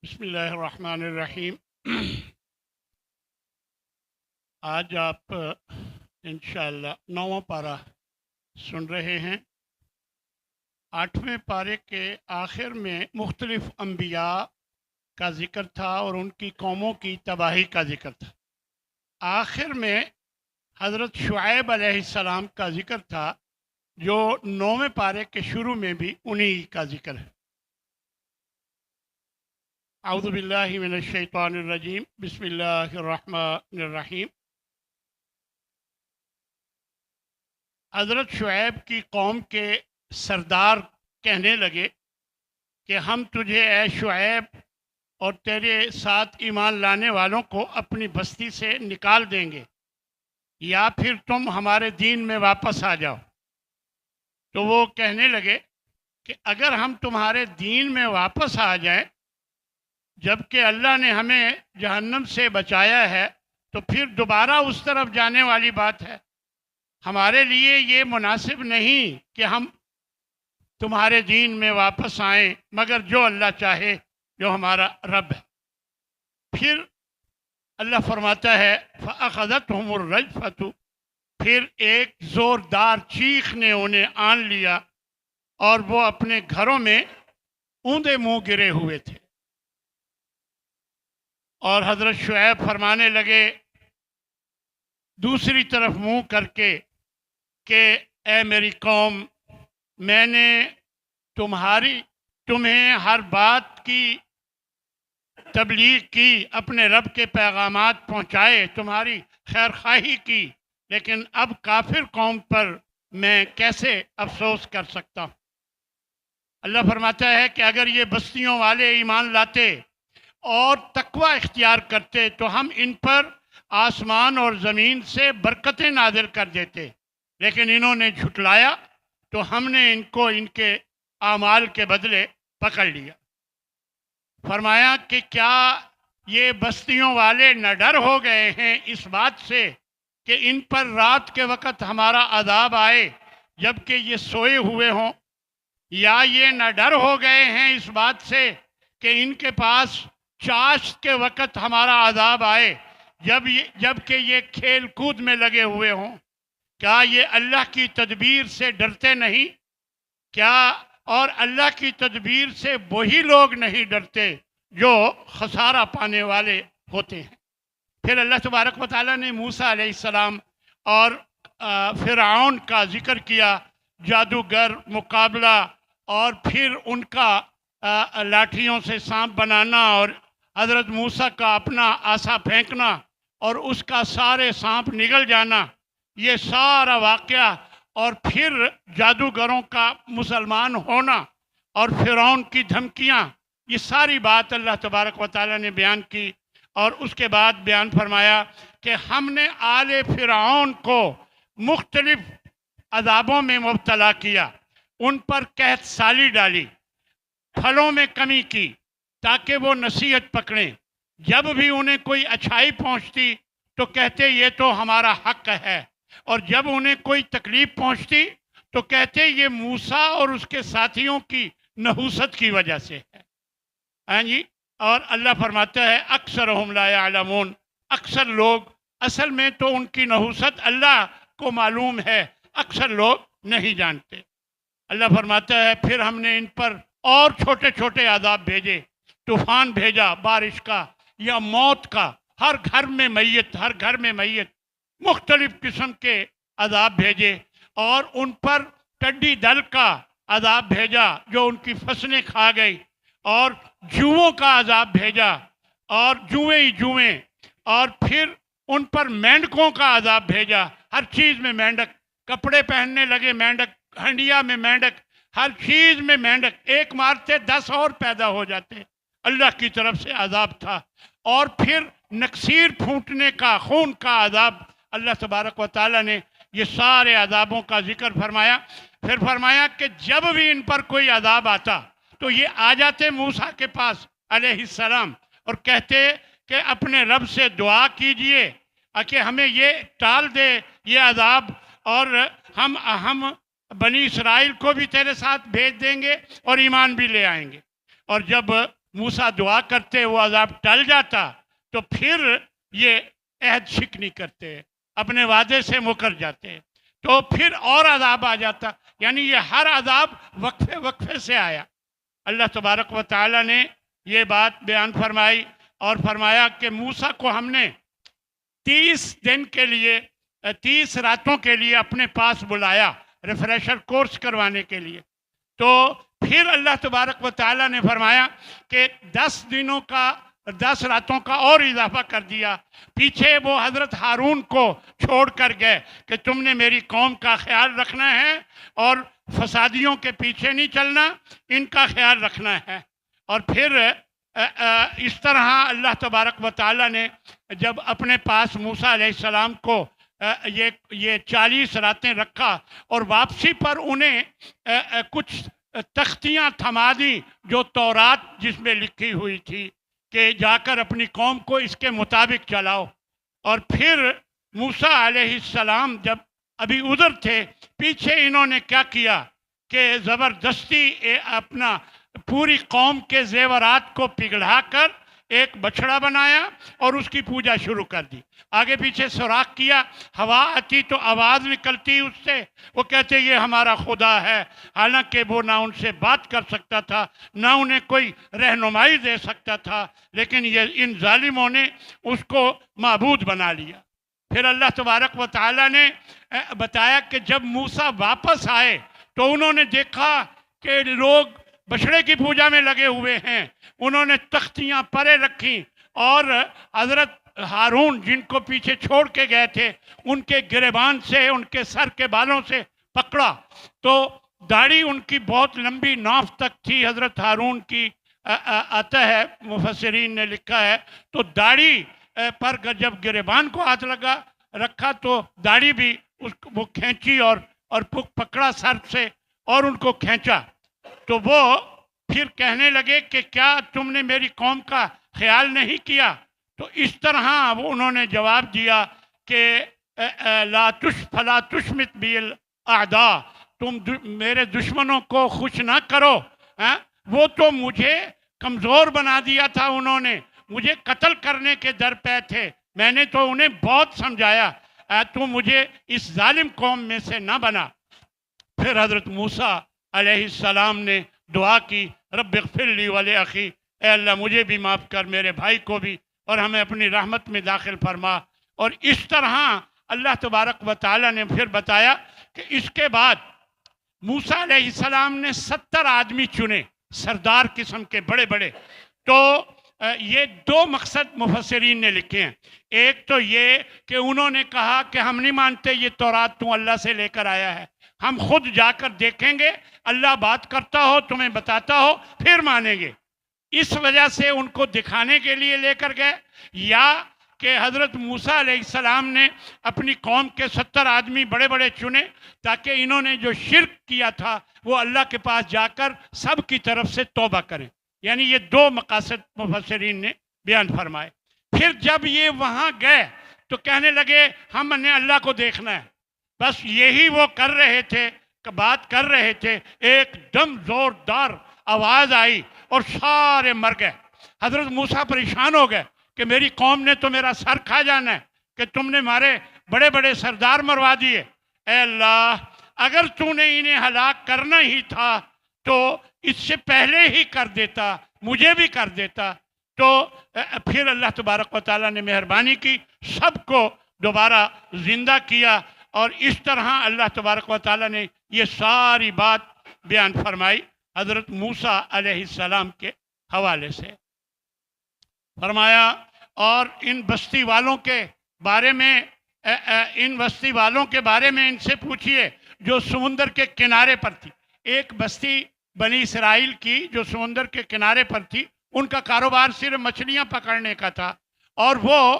بسم اللہ الرحمن الرحیم۔ آج آپ انشاءاللہ 9واں پارہ سن رہے ہیں۔ 8ویں پارے کے آخر میں مختلف انبیاء کا ذکر تھا اور ان کی قوموں کی تباہی کا ذکر تھا۔ آخر میں حضرت شعیب علیہ السلام کا ذکر تھا، جو 9ویں پارے کے شروع میں بھی انہی کا ذکر ہے۔ اعوذ باللہ من الشیطان الرجیم، بسم اللہ الرحمن الرحیم۔ حضرت شعیب کی قوم کے سردار کہنے لگے کہ ہم تجھے اے شعیب اور تیرے ساتھ ایمان لانے والوں کو اپنی بستی سے نکال دیں گے، یا پھر تم ہمارے دین میں واپس آ جاؤ۔ تو وہ کہنے لگے کہ اگر ہم تمہارے دین میں واپس آ جائیں جبکہ اللہ نے ہمیں جہنم سے بچایا ہے، تو پھر دوبارہ اس طرف جانے والی بات ہے۔ ہمارے لیے یہ مناسب نہیں کہ ہم تمہارے دین میں واپس آئیں، مگر جو اللہ چاہے، جو ہمارا رب ہے۔ پھر اللہ فرماتا ہے فَأَخَذَتْهُمُ الرَّجْفَةُ، پھر ایک زوردار چیخ نے انہیں آن لیا اور وہ اپنے گھروں میں اوندے منہ گرے ہوئے تھے۔ اور حضرت شعیب فرمانے لگے دوسری طرف منہ کر کے کہ اے میری قوم، میں نے تمہیں ہر بات کی تبلیغ کی، اپنے رب کے پیغامات پہنچائے، تمہاری خیر خواہی کی، لیکن اب کافر قوم پر میں کیسے افسوس کر سکتا ہوں۔ اللہ فرماتا ہے کہ اگر یہ بستیوں والے ایمان لاتے اور تقوی اختیار کرتے تو ہم ان پر آسمان اور زمین سے برکتیں نازل کر دیتے، لیکن انہوں نے جھٹلایا تو ہم نے ان کو ان کے اعمال کے بدلے پکڑ لیا۔ فرمایا کہ کیا یہ بستیوں والے نہ ڈر ہو گئے ہیں اس بات سے کہ ان پر رات کے وقت ہمارا عذاب آئے جبکہ یہ سوئے ہوئے ہوں، یا یہ نہ ڈر ہو گئے ہیں اس بات سے کہ ان کے پاس چاشت کے وقت ہمارا عذاب آئے جبکہ یہ کھیل کود میں لگے ہوئے ہوں۔ کیا یہ اللہ کی تدبیر سے ڈرتے نہیں؟ کیا اور اللہ کی تدبیر سے وہی لوگ نہیں ڈرتے جو خسارہ پانے والے ہوتے ہیں۔ پھر اللہ تبارک و تعالیٰ نے موسیٰ علیہ السلام اور فرعون کا ذکر کیا، جادوگر مقابلہ، اور پھر ان کا لاٹھیوں سے سانپ بنانا اور حضرت موسیٰ کا اپنا عصا پھینکنا اور اس کا سارے سانپ نگل جانا، یہ سارا واقعہ، اور پھر جادوگروں کا مسلمان ہونا اور فرعون کی دھمکیاں، یہ ساری بات اللہ تبارک و تعالیٰ نے بیان کی۔ اور اس کے بعد بیان فرمایا کہ ہم نے آل فرعون کو مختلف عذابوں میں مبتلا کیا، ان پر قحط سالی ڈالی، پھلوں میں کمی کی تاکہ وہ نصیحت پکڑیں۔ جب بھی انہیں کوئی اچھائی پہنچتی تو کہتے یہ تو ہمارا حق ہے، اور جب انہیں کوئی تکلیف پہنچتی تو کہتے یہ موسیٰ اور اس کے ساتھیوں کی نحوست کی وجہ سے ہے۔ ہاں جی، اور اللہ فرماتا ہے اکثرہم لا یعلمون، اکثر لوگ، اصل میں تو ان کی نحوست اللہ کو معلوم ہے، اکثر لوگ نہیں جانتے۔ اللہ فرماتا ہے پھر ہم نے ان پر اور چھوٹے چھوٹے عذاب بھیجے، طوفان بھیجا بارش کا یا موت کا، ہر گھر میں میت، مختلف قسم کے عذاب بھیجے، اور ان پر ٹڈی دل کا عذاب بھیجا جو ان کی فصلیں کھا گئی، اور جوؤں کا عذاب بھیجا، اور جوئیں، اور پھر ان پر مینڈکوں کا عذاب بھیجا، ہر چیز میں مینڈک، کپڑے پہننے لگے مینڈک، ہنڈیا میں مینڈک، ہر چیز میں مینڈک، ایک مارتے 10 اور پیدا ہو جاتے، اللہ کی طرف سے عذاب تھا۔ اور پھر نکسیر پھوٹنے کا، خون کا عذاب، اللہ تبارک و تعالیٰ نے یہ سارے عذابوں کا ذکر فرمایا۔ پھر فرمایا کہ جب بھی ان پر کوئی عذاب آتا تو یہ آ جاتے موسیٰ کے پاس علیہ السلام اور کہتے کہ اپنے رب سے دعا کیجئے کہ ہمیں یہ ٹال دے یہ عذاب، اور ہم بنی اسرائیل کو بھی تیرے ساتھ بھیج دیں گے اور ایمان بھی لے آئیں گے۔ اور جب موسیٰ دعا کرتے وہ عذاب ٹل جاتا تو پھر یہ عہد شک نہیں کرتے، اپنے وعدے سے مکر جاتے، تو پھر اور عذاب آ جاتا. یعنی یہ ہر عذاب وقفے وقفے سے آیا. اللہ تبارک و تعالی نے یہ بات بیان فرمائی اور فرمایا کہ موسیٰ کو ہم نے 30 دن کے لیے 30 راتوں کے لیے اپنے پاس بلایا ریفریشر کورس کروانے کے لیے. تو پھر اللہ تبارک و تعالی نے فرمایا کہ 10 راتوں کا اور اضافہ کر دیا. پیچھے وہ حضرت ہارون کو چھوڑ کر گئے کہ تم نے میری قوم کا خیال رکھنا ہے اور فسادیوں کے پیچھے نہیں چلنا، ان کا خیال رکھنا ہے. اور پھر اس طرح اللہ تبارک و تعالی نے جب اپنے پاس موسیٰ علیہ السلام کو یہ 40 راتیں رکھا اور واپسی پر انہیں کچھ تختیاں تھما دی جو تورات جس میں لکھی ہوئی تھی کہ جا کر اپنی قوم کو اس کے مطابق چلاؤ. اور پھر موسیٰ علیہ السلام جب ابھی ادھر تھے، پیچھے انہوں نے کیا کیا کہ زبردستی اپنا پوری قوم کے زیورات کو پگھلا کر ایک بچڑا بنایا اور اس کی پوجا شروع کر دی. آگے پیچھے سوراخ کیا، ہوا آتی تو آواز نکلتی اس سے، وہ کہتے یہ ہمارا خدا ہے، حالانکہ وہ نہ ان سے بات کر سکتا تھا نہ انہیں کوئی رہنمائی دے سکتا تھا، لیکن یہ ان ظالموں نے اس کو معبود بنا لیا. پھر اللہ تبارک و تعالی نے بتایا کہ جب موسیٰ واپس آئے تو انہوں نے دیکھا کہ لوگ بچڑے کی پوجا میں لگے ہوئے ہیں. انہوں نے تختیاں پرے رکھیں اور حضرت ہارون جن کو پیچھے چھوڑ کے گئے تھے ان کے گریبان سے، ان کے سر کے بالوں سے پکڑا تو داڑھی ان کی بہت لمبی ناف تک تھی. حضرت ہارون کی آتا ہے، مفسرین نے لکھا ہے، تو داڑھی پر جب گریبان کو ہاتھ رکھا تو داڑھی بھی وہ کھینچی اور پکڑا سر سے اور ان کو کھینچا. تو وہ پھر کہنے لگے کہ کیا تم نے میری قوم کا خیال نہیں کیا؟ تو اس طرح انہوں نے جواب دیا کہ فلا تشمت بی الاعداء، تم میرے دشمنوں کو خوش نہ کرو. وہ تو مجھے کمزور بنا دیا تھا، انہوں نے مجھے قتل کرنے کے در پہ تھے، میں نے تو انہیں بہت سمجھایا، تو مجھے اس ظالم قوم میں سے نہ بنا. پھر حضرت موسیٰ علیہ السلام نے دعا کی، رب اغفر لی ولی اخی، اے اللہ مجھے بھی معاف کر، میرے بھائی کو بھی، اور ہمیں اپنی رحمت میں داخل فرما. اور اس طرح اللہ تبارک و تعالی نے پھر بتایا کہ اس کے بعد موسیٰ علیہ السلام نے 70 آدمی چنے، سردار قسم کے بڑے بڑے. تو یہ 2 مقصد مفسرین نے لکھے ہیں. ایک تو یہ کہ انہوں نے کہا کہ ہم نہیں مانتے یہ تورات تو اللہ سے لے کر آیا ہے، ہم خود جا کر دیکھیں گے، اللہ بات کرتا ہو تمہیں بتاتا ہو پھر مانیں گے. اس وجہ سے ان کو دکھانے کے لیے لے کر گئے، یا کہ حضرت موسیٰ علیہ السلام نے اپنی قوم کے 70 آدمی بڑے بڑے چنے تاکہ انہوں نے جو شرک کیا تھا وہ اللہ کے پاس جا کر سب کی طرف سے توبہ کریں. یعنی یہ 2 مقاصد مفسرین نے بیان فرمائے. پھر جب یہ وہاں گئے تو کہنے لگے ہم نے اللہ کو دیکھنا ہے. بس یہی وہ کر رہے تھے، بات کر رہے تھے، ایک دم زوردار آواز آئی اور سارے مر گئے. حضرت موسیٰ پریشان ہو گئے کہ میری قوم نے تو میرا سر کھا جانا ہے کہ تم نے ہمارے بڑے بڑے سردار مروا دیے. اے اللہ اگر تو نے انہیں ہلاک کرنا ہی تھا تو اس سے پہلے ہی کر دیتا، مجھے بھی کر دیتا. تو پھر اللہ تبارک و تعالیٰ نے مہربانی کی، سب کو دوبارہ زندہ کیا. اور اس طرح اللہ تبارک و تعالیٰ نے یہ ساری بات بیان فرمائی حضرت موسیٰ علیہ السلام کے حوالے سے. فرمایا اور ان بستی والوں کے بارے میں ان سے پوچھئے جو سمندر کے کنارے پر تھی. ایک بستی بنی اسرائیل کی جو سمندر کے کنارے پر تھی، ان کا کاروبار صرف مچھلیاں پکڑنے کا تھا، اور وہ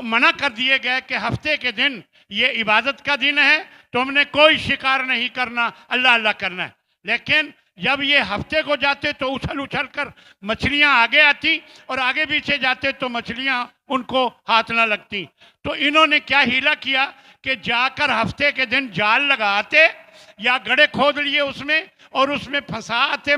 منع کر دیے گئے کہ ہفتے کے دن یہ عبادت کا دن ہے، تم نے کوئی شکار نہیں کرنا، اللہ اللہ کرنا ہے. لیکن جب یہ ہفتے کو جاتے تو اچھل کر مچھلیاں آگے آتی اور آگے پیچھے جاتے تو مچھلیاں ان کو ہاتھ نہ لگتی. تو انہوں نے کیا ہیلا کیا کہ جا کر ہفتے کے دن جال لگاتے یا گڑھے کھود لیے اس میں اور اس میں پھنسا آتے